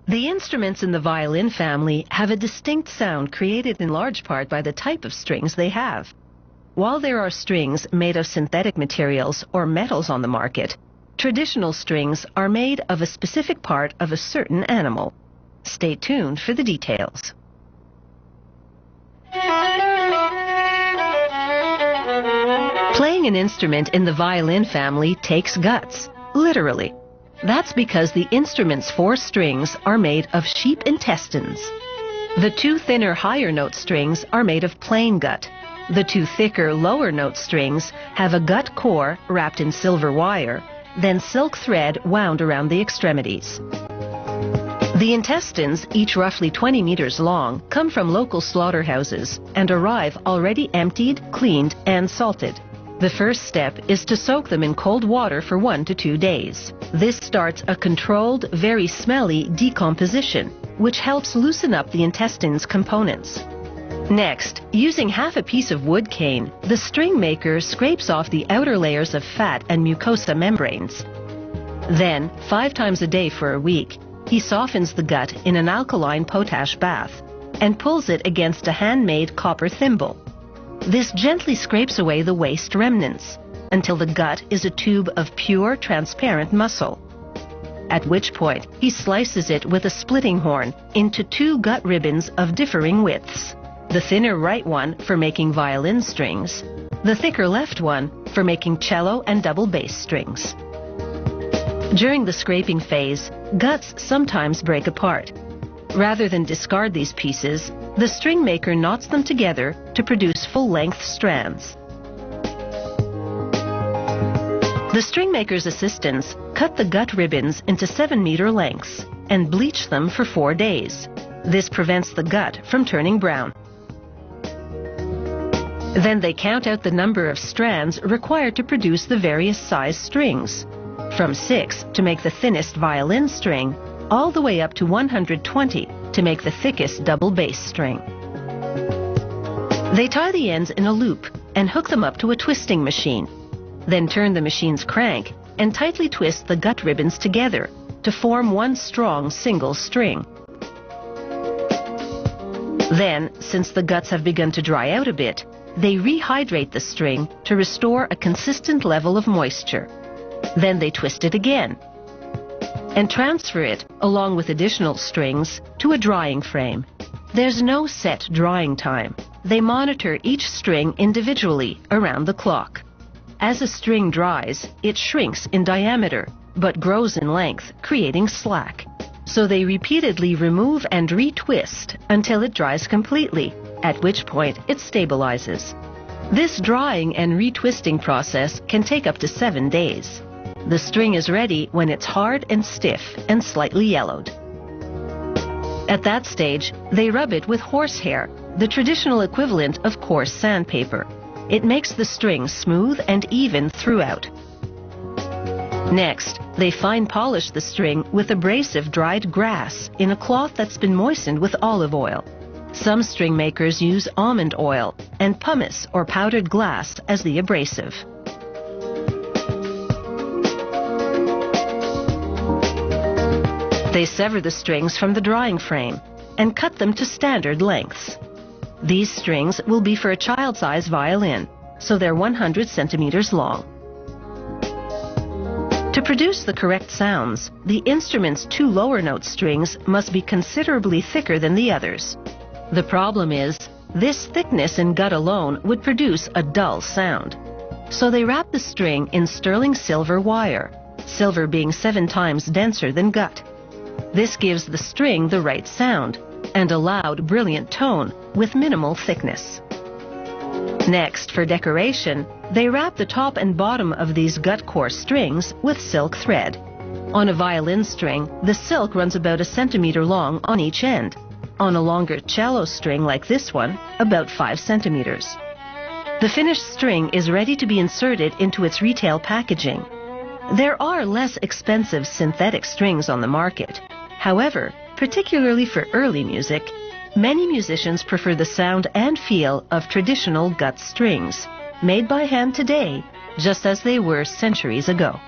The instruments in the violin family have a distinct sound created in large part by the type of strings they have. While there are strings made of synthetic materials or metals on the market, traditional strings are made of a specific part of a certain animal. Stay tuned for the details. Playing an instrument in the violin family takes guts, literally. That's because the instrument's 4 strings are made of sheep intestines. The 2 thinner higher note strings are made of plain gut. The 2 thicker lower note strings have a gut core wrapped in silver wire, then silk thread wound around the extremities. The intestines, each roughly 20 meters long, come from local slaughterhouses and arrive already emptied, cleaned, and salted. The first step is to soak them in cold water for 1 to 2 days. This starts a controlled, very smelly decomposition, which helps loosen up the intestine's components. Next, using half a piece of wood cane, the string maker scrapes off the outer layers of fat and mucosa membranes. Then, 5 times a day for a week, he softens the gut in an alkaline potash bath and pulls it against a handmade copper thimble. This gently scrapes away the waste remnants until the gut is a tube of pure, transparent muscle, at which point he slices it with a splitting horn into 2 gut ribbons of differing widths. The thinner right one for making violin strings, the thicker left one for making cello and double bass strings. During the scraping phase, guts sometimes break apart. Rather than discard these pieces, the string maker knots them together to produce full-length strands. The string maker's assistants cut the gut ribbons into 7-meter lengths and bleach them for 4 days. This prevents the gut from turning brown. Then they count out the number of strands required to produce the various size strings, from 6 to make the thinnest violin string, all the way up to 120 to make the thickest double bass string. They tie the ends in a loop and hook them up to a twisting machine. Then turn the machine's crank and tightly twist the gut ribbons together to form one strong single string. Then, since the guts have begun to dry out a bit, they rehydrate the string to restore a consistent level of moisture. Then they twist it again and transfer it, along with additional strings, to a drying frame. There's no set drying time. They monitor each string individually around the clock. As a string dries, it shrinks in diameter, but grows in length, creating slack. So they repeatedly remove and retwist until it dries completely, at which point it stabilizes. This drying and retwisting process can take up to 7 days. The string is ready when it's hard and stiff and slightly yellowed. At that stage, they rub it with horsehair, the traditional equivalent of coarse sandpaper. It makes the string smooth and even throughout. Next, they fine polish the string with abrasive dried grass in a cloth that's been moistened with olive oil. Some string makers use almond oil and pumice or powdered glass as the abrasive. They sever the strings from the drying frame and cut them to standard lengths. These strings will be for a child-size violin, so they're 100 centimeters long. To produce the correct sounds, the instrument's 2 lower note strings must be considerably thicker than the others. The problem is, this thickness in gut alone would produce a dull sound. So they wrap the string in sterling silver wire, silver being 7 times denser than gut. This gives the string the right sound and a loud, brilliant tone with minimal thickness. Next, for decoration, they wrap the top and bottom of these gut core strings with silk thread. On a violin string, the silk runs about 1 centimeter long on each end. On a longer cello string like this one, about 5 centimeters. The finished string is ready to be inserted into its retail packaging. There are less expensive synthetic strings on the market. However, particularly for early music, many musicians prefer the sound and feel of traditional gut strings, made by hand today, just as they were centuries ago.